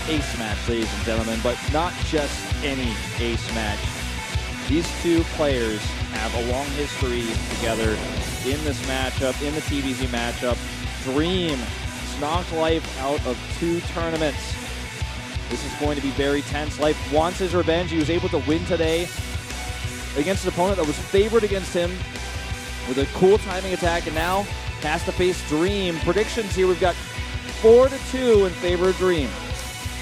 ace match, ladies and gentlemen, but not just any ace match. These two players have a long history together in this matchup, in the TVZ matchup. Dream knocked Life out of 2 tournaments. This is going to be very tense. Life wants his revenge. He was able to win today against an opponent that was favored against him with a cool timing attack, and now has to face Dream. Predictions here, we've got 4-2 in favor of Dream.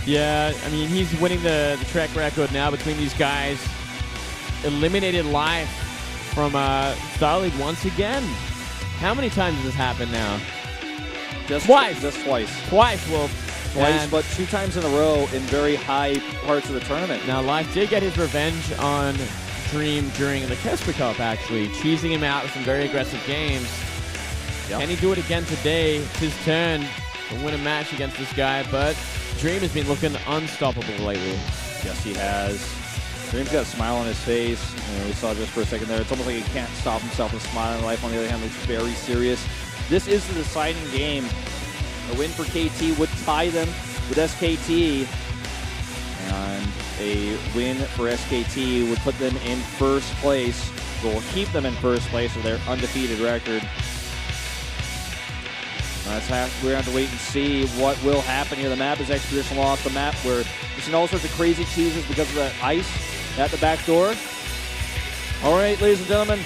Yeah, I mean, he's winning the track record now between these guys. Eliminated Life from Star League once again. How many times has this happened now? Just twice. Just twice. Twice, well. Twice, but 2 times in a row in very high parts of the tournament. Now, Life did get his revenge on Dream during the Kesper Cup, actually, cheesing him out with some very aggressive games. Yep. Can he do it again today? It's his turn to win a match against this guy, but Dream has been looking unstoppable lately. Yes, he has. Dream's got a smile on his face. You know, we saw just for a second there. It's almost like he can't stop himself from smiling. Life, on the other hand, looks very serious. This is the deciding game. A win for KT would tie them with SKT, and a win for SKT would put them in first place. Will keep them in first place with their undefeated record. We're going to have to wait and see what will happen here. The map is Expedition Lost, the map where you've seen all sorts of crazy cheeses because of the ice at the back door. All right, ladies and gentlemen,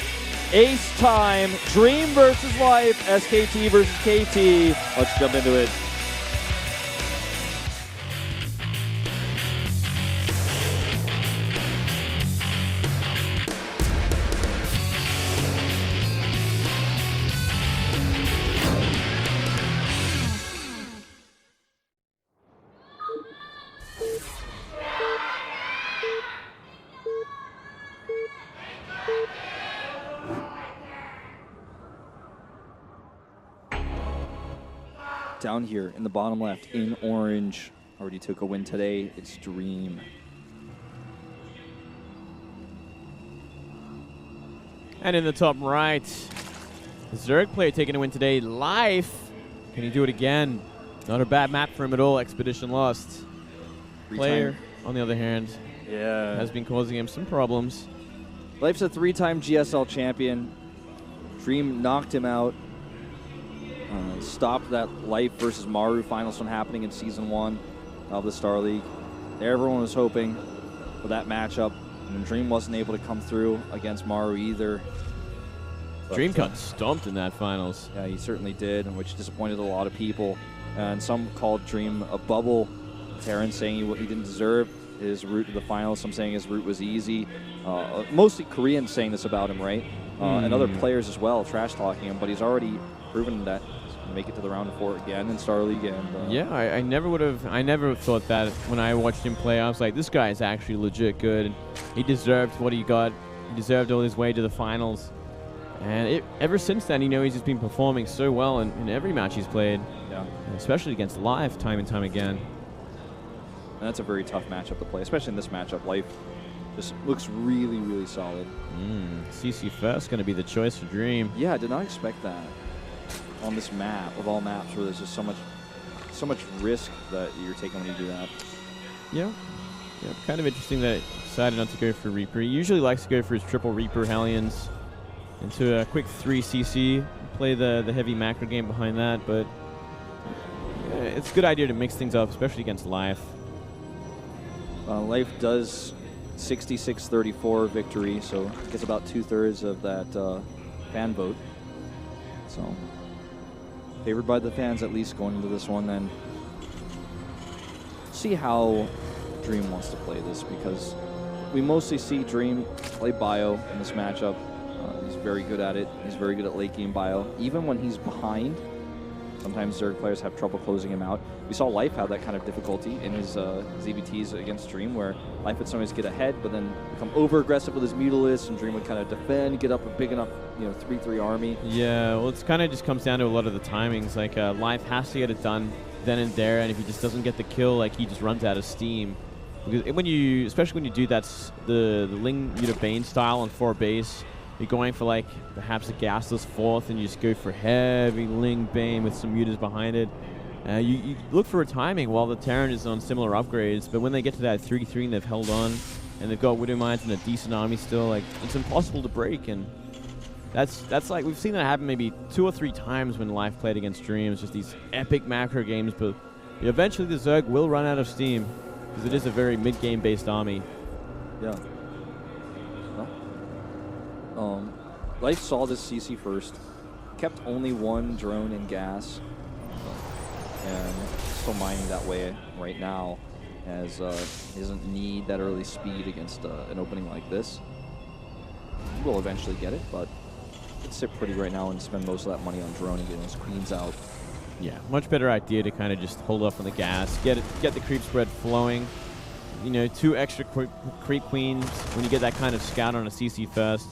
ace time. Dream versus Life, SKT versus KT. Let's jump into it. Down here in the bottom left, in orange, already took a win today. It's Dream. And in the top right, Zerg player taking a win today. Life. Can he do it again? Not a bad map for him at all. Expedition Lost. Player, on the other hand, has been causing him some problems. Life's a 3-time GSL champion. Dream knocked him out. Stopped that Life versus Maru finals from happening in Season 1 of the Star League. Everyone was hoping for that matchup, and Dream wasn't able to come through against Maru either. But Dream got stomped in that finals. Yeah, he certainly did, which disappointed a lot of people. And some called Dream a bubble. Terran saying he didn't deserve his route to the finals. Some saying his route was easy. Mostly Koreans saying this about him, right? And other players as well, trash-talking him, but he's already proven that he's going to make it to the round of 4 again in Star League. And yeah, I never thought that when I watched him play. I was like, this guy is actually legit good. He deserved what he got. He deserved all his way to the finals. And ever since then, he's just been performing so well in every match he's played. Yeah. Especially against Life, time and time again. And that's a very tough matchup to play, especially in this matchup. Life just looks really, really solid. CC first going to be the choice for Dream. Yeah, I did not expect that on this map, of all maps, where there's just so much risk that you're taking when you do that. Yeah, kind of interesting that he decided not to go for Reaper. He usually likes to go for his triple Reaper Hellions into a quick 3 CC, play the heavy macro game behind that, but yeah, it's a good idea to mix things up, especially against Life. Life does 66-34 victory, so gets about 2/3 of that fan vote. So favored by the fans at least going into this one. Then see how Dream wants to play this, because we mostly see Dream play bio in this matchup. He's very good at it. He's very good at late game bio. Even when he's behind, sometimes Zerg players have trouble closing him out. We saw Life have that kind of difficulty in his ZBTs against Dream, where Life would sometimes get ahead, but then become over-aggressive with his Mutalisk, and Dream would kind of defend, get up a big enough 3-3 army. Yeah, well, it's kind of just comes down to a lot of the timings. Like, Life has to get it done then and there, and if he just doesn't get the kill, like, he just runs out of steam. Because especially when you do that's the Ling Muta Bane style on 4 base, you're going for like perhaps a gasless 4th, and you just go for heavy Ling Bane with some mutas behind it. You look for a timing while the Terran is on similar upgrades, but when they get to that 3-3 and they've held on, and they've got Widow Mines and a decent army still, like, it's impossible to break. And that's like, we've seen that happen maybe 2 or 3 times when Life played against Dreams, just these epic macro games, but eventually the Zerg will run out of steam, because it is a very mid-game based army. Yeah. Well, Life saw this CC first, kept only 1 drone in gas, and still mining that way right now, as he doesn't need that early speed against an opening like this. He will eventually get it, but could sit pretty right now and spend most of that money on drone and getting his queens out. Yeah, much better idea to kind of just hold off on the gas, get the creep spread flowing. You know, 2 extra creep queens when you get that kind of scout on a CC first.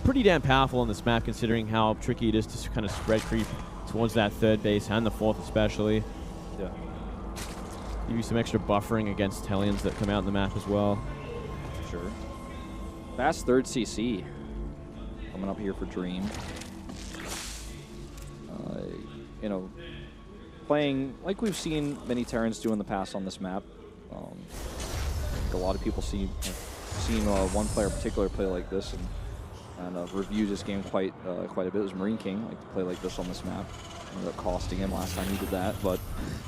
Pretty damn powerful on this map, considering how tricky it is to kind of spread creep towards that 3rd base and the 4th especially. Yeah. Give you some extra buffering against Hellions that come out in the map as well. Sure. Fast 3rd CC coming up here for Dream. You know, playing like we've seen many Terrans do in the past on this map. A lot of people seen one player in particular play like this and review this game quite a bit. It was Marine King, like to play like this on this map. Ended up costing him last time he did that, but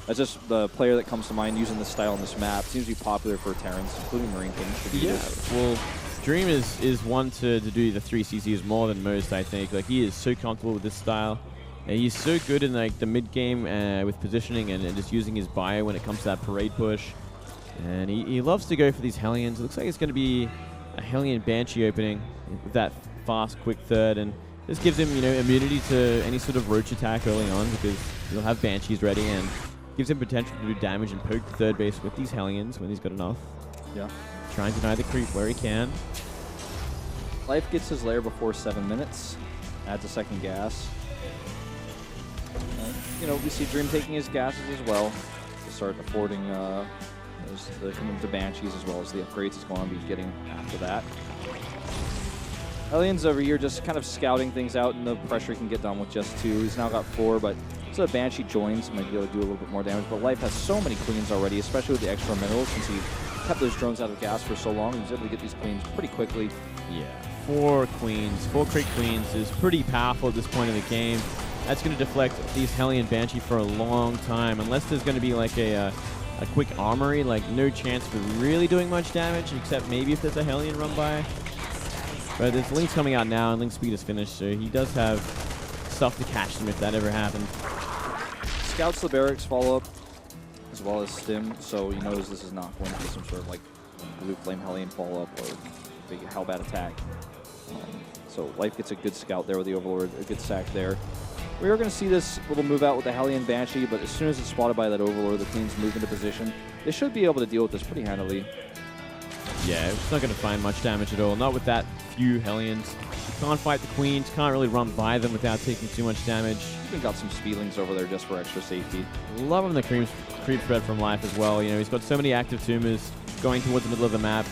that's just the player that comes to mind using this style on this map. Seems to be popular for Terrans, including Marine King. Yeah, well, Dream is one to do the 3 CCs more than most, I think. Like, he is so comfortable with this style. And he's so good in like the mid game with positioning and just using his bio when it comes to that parade push. And he loves to go for these Hellions. It looks like it's going to be a Hellion Banshee opening with that fast, quick 3rd. And this gives him, you know, immunity to any sort of roach attack early on, because he'll have Banshees ready, and gives him potential to do damage and poke the 3rd base with these Hellions when he's got enough. Yeah. Try and deny the creep where he can. Life gets his lair before 7 minutes. Adds a 2nd gas. You know, we see Dream taking his gases as well to start affording the coming to Banshees, as well as the upgrades he's going to be getting after that. Hellions over here just kind of scouting things out, and the pressure he can get done with just 2. He's now got 4, but so Banshee joins, might be able to do a little bit more damage. But Life has so many queens already, especially with the extra minerals, since he kept those drones out of gas for so long. He was able to get these queens pretty quickly. Yeah, 4 queens, 4 creep queens is pretty powerful at this point in the game. That's going to deflect these Hellion Banshee for a long time, unless there's going to be like a quick armory. Like, no chance for really doing much damage, except maybe if there's a Hellion run by. But there's Link's coming out now, and Link's speed is finished, so he does have stuff to catch them if that ever happened. Scouts the barracks follow-up, as well as Stim, so he knows this is not going to be some sort of like blue flame Hellion follow-up or big Hellbat attack. So Life gets a good scout there with the Overlord, a good sack there. We are going to see this little move out with the Hellion Banshee, but as soon as it's spotted by that Overlord, the queens move into position. They should be able to deal with this pretty handily. Yeah, it's not going to find much damage at all. Not with that few Hellions. You can't fight the queens, can't really run by them without taking too much damage. Even got some Speedlings over there just for extra safety. Loving the creep spread from Life as well. You know, he's got so many active tumors going towards the middle of the map.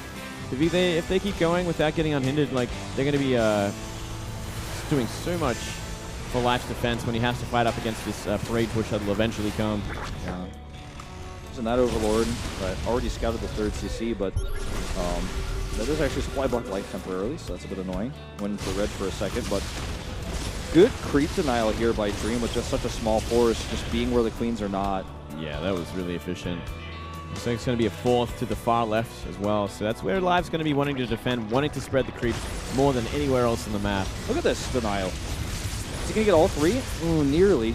If they keep going without getting unhindered, like, they're going to be doing so much for Life's defense when he has to fight up against this parade push that will eventually come. Yeah. Using that Overlord, but already scouted the 3rd CC, but that does actually supply block Life temporarily, so that's a bit annoying. Went for red for a second, but good creep denial here by Dream with just such a small force, just being where the queens are not. Yeah, that was really efficient. So it's going to be a 4th to the far left as well. So that's where Live's going to be wanting to defend, wanting to spread the creep more than anywhere else in the map. Look at this denial. Is he going to get all 3? Ooh, nearly.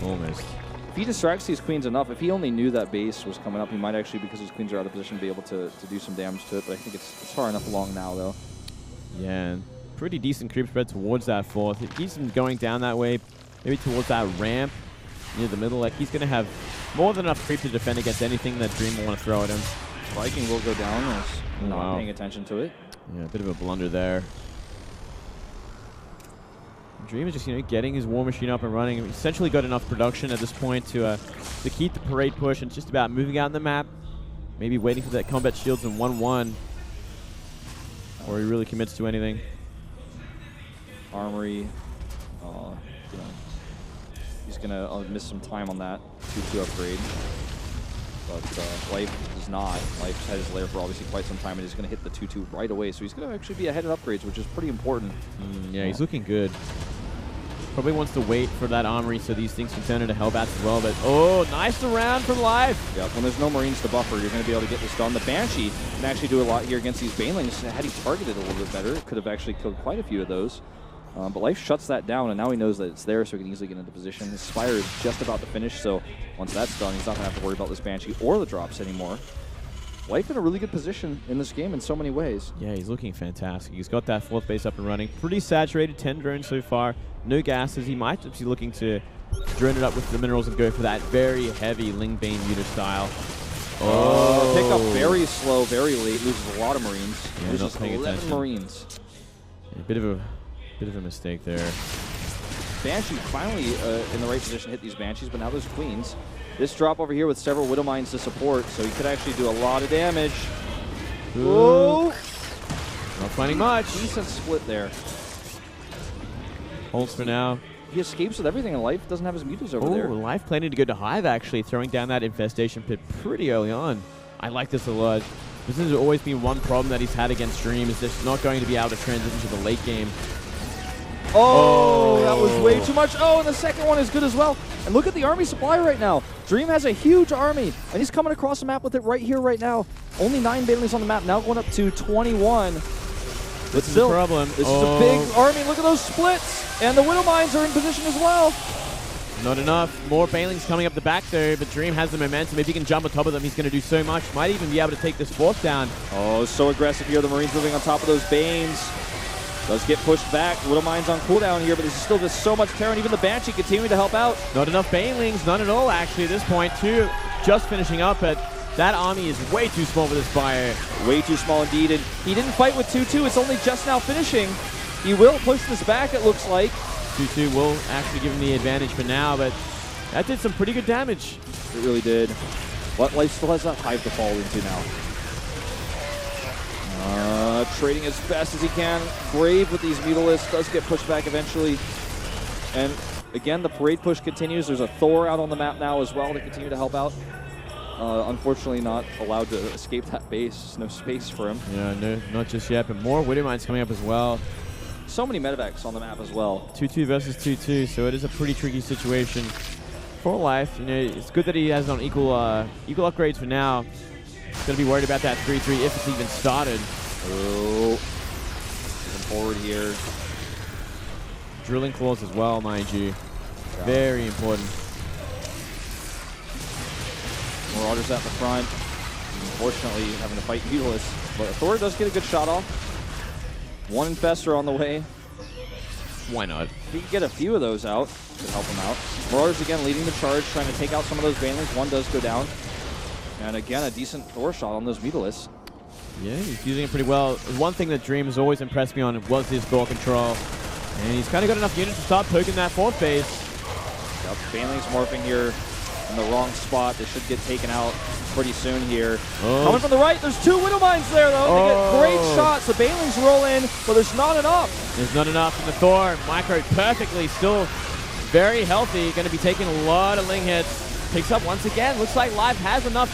Almost. If he distracts these queens enough, if he only knew that base was coming up, he might actually, because his queens are out of position, be able to do some damage to it. But I think it's far enough along now, though. Yeah, pretty decent creep spread towards that 4th. If he's going down that way, maybe towards that ramp near the middle, like, he's going to have more than enough creep to defend against anything that Dream will want to throw at him. Viking will go down as not paying attention to it. Yeah, a bit of a blunder there. Dream is just, you know, getting his war machine up and running. He's essentially got enough production at this point to keep the parade push, and it's just about moving out on the map. Maybe waiting for that combat shields in 1-1 before he really commits to anything. Armory, you know, He's going to miss some time on that 2-2 upgrade. But Life does not. Life's had his lair for obviously quite some time, and he's going to hit the 2-2 right away. So he's going to actually be ahead in upgrades, which is pretty important. Yeah, he's looking good. Probably wants to wait for that armory so these things can turn into Hellbats as well. But, oh, nice round from Life. Yeah, when there's no Marines to buffer, you're going to be able to get this done. The Banshee can actually do a lot here against these Banelings. Had he targeted a little bit better, it could have actually killed quite a few of those. But Life shuts that down, and now he knows that it's there, so he can easily get into position. His Spire is just about to finish, so once that's done, he's not going to have to worry about this Banshee or the drops anymore. Life in a really good position in this game in so many ways. Yeah, he's looking fantastic. He's got that 4th base up and running. Pretty saturated, 10 drones so far. No gases. He might just be looking to drone it up with the minerals and go for that very heavy Lingbane Muta style. Oh, pick up very slow, very late. Loses a lot of Marines. Yeah, loses not paying 11 attention. Marines. Yeah, bit of a mistake there. Banshee finally in the right position to hit these Banshees, but now there's Queens. This drop over here with several Widow Mines to support, so he could actually do a lot of damage. Ooh. Not finding much. Decent split there. Holds for now. He escapes with everything in Life. Doesn't have his mutas over there. Life planning to go to Hive, actually, throwing down that Infestation Pit pretty early on. I like this a lot. This has always been one problem that he's had against Dream, is just not going to be able to transition to the late game. Oh, that was way too much. Oh, and the second one is good as well. And look at the army supply right now. Dream has a huge army, and he's coming across the map with it right here, right now. Only 9 Banelings on the map, now going up to 21. This is a problem. This is a big army. Look at those splits. And the Widow Mines are in position as well. Not enough. More Banelings coming up the back there, but Dream has the momentum. If he can jump on top of them, he's going to do so much. Might even be able to take this 4th down. Oh, so aggressive here. The Marines moving on top of those Banes. Does get pushed back. Widow Mines on cooldown here, but there's still just so much terror, and even the Banshee continuing to help out. Not enough Banelings. None at all, actually, at this point. 2 just finishing up, but that army is way too small for this Spire. Way too small indeed, and he didn't fight with 2-2. It's only just now finishing. He will push this back, it looks like. 2-2 will actually give him the advantage for now, but that did some pretty good damage. It really did. But Life still has that Hive to fall into now. Trading as fast as he can. Brave with these Mutalisks. Does get pushed back eventually. And again, the parade push continues. There's a Thor out on the map now as well to continue to help out. Unfortunately not allowed to escape that base. No space for him. Yeah, no, not just yet, but more Widow Mines coming up as well. So many medevacs on the map as well. 2-2 versus 2-2, so it is a pretty tricky situation for Life. You know, it's good that he has on equal upgrades for now. He's going to be worried about that 3-3 if it's even started. Oh, moving forward here. Drilling claws as well, mind you. Yeah. Very important. Marauders at the front. Unfortunately, having to fight Mutalisks. But Thor does get a good shot off. 1 Infestor on the way. Why not? If he can get a few of those out, could help him out. Marauders again leading the charge, trying to take out some of those Banelings. 1 does go down. And again, a decent Thor shot on those Mutalisks. Yeah, he's using it pretty well. One thing that Dream has always impressed me on was his ball control. And he's kind of got enough units to start poking that 4th base. Yep, Banelings morphing here in the wrong spot. They should get taken out pretty soon here. Oh. Coming from the right, there's 2 Widow Mines there, though. They get great shots. The Banelings roll in, but there's not enough. There's not enough. And the Thor micro perfectly, still very healthy. Going to be taking a lot of Ling hits. Picks up once again. Looks like Live has enough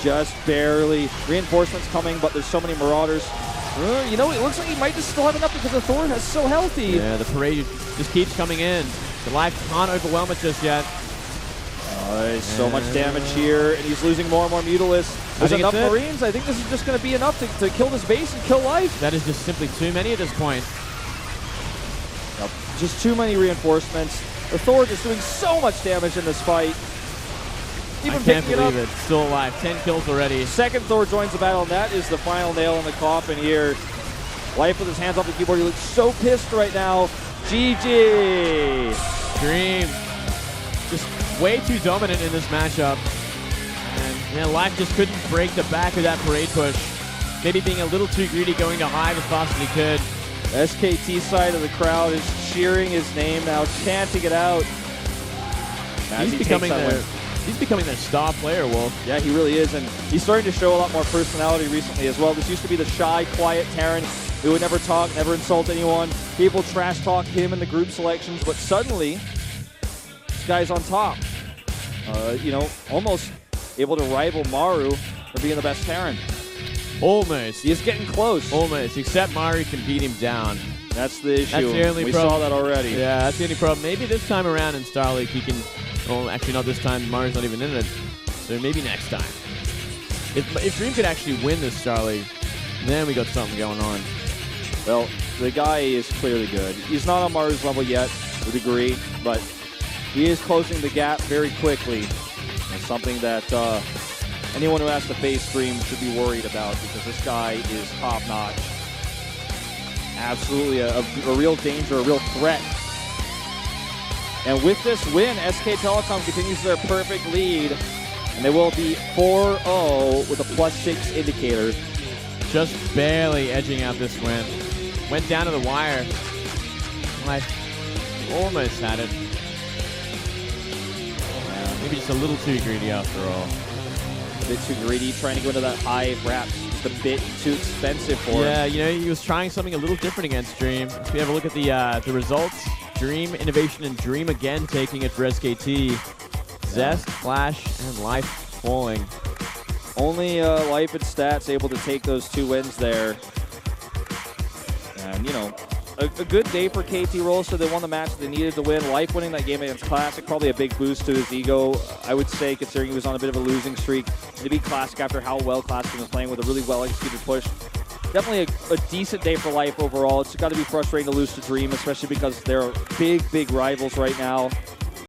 just barely. Reinforcements coming, but there's so many Marauders. You know, it looks like he might just still have enough because the Thor is so healthy. Yeah, the parade just keeps coming in. The Live can't overwhelm it just yet. So much damage here, and he's losing more and more Mutalisks. There's enough Marines. I think this is just going to be enough to kill this base and kill Life. That is just simply too many at this point. Yep. Just too many reinforcements. The Thor just doing so much damage in this fight. Even I can't believe it. Still alive. 10 kills already. Second Thor joins the battle, and that is the final nail in the coffin here. Life with his hands off the keyboard. He looks so pissed right now. GG. Dream. Just way too dominant in this matchup. And yeah, Life just couldn't break the back of that parade push. Maybe being a little too greedy, going to Hive as fast as he could. SKT side of the crowd is cheering his name now, chanting it out. He's becoming their star player, Wolf. Yeah, he really is, and he's starting to show a lot more personality recently as well. This used to be the shy, quiet Terran who would never talk, never insult anyone. People trash talk him in the group selections, but suddenly, guy's on top. You know, almost able to rival Maru for being the best Terran. Almost. He's getting close. Almost, except Maru can beat him down. That's the issue. That's the only we problem. saw that already. Yeah, that's the only problem. Maybe this time around in Star League he can... Well, actually not this time. Maru's not even in it. So maybe next time. If Dream could actually win this Star League, then we got something going on. Well, the guy is clearly good. He's not on Maru's level yet, would agree, but he is closing the gap very quickly. It's something that anyone who has to face Dream should be worried about, because this guy is top-notch. Absolutely a real danger, a real threat. And with this win, SK Telecom continues their perfect lead, and they will be 4-0 with a +6 indicator. Just barely edging out this win. Went down to the wire. Life almost had it. Yeah, maybe just a little too greedy after all. A bit too greedy, trying to go into that high, perhaps just a bit too expensive for him. Yeah, you know, he was trying something a little different against Dream. If we have a look at the results, Dream, Innovation, and Dream again taking it for SKT. Zest, Flash, and Life falling. Only Life and Stats able to take those 2 wins there. And, you know, a good day for KT Roll, so they won the match they needed to win. Life winning that game against Classic, probably a big boost to his ego, I would say, considering he was on a bit of a losing streak. To beat Classic after how well Classic was playing with a really well-executed push. Definitely a decent day for Life overall. It's got to be frustrating to lose to Dream, especially because they're big, big rivals right now.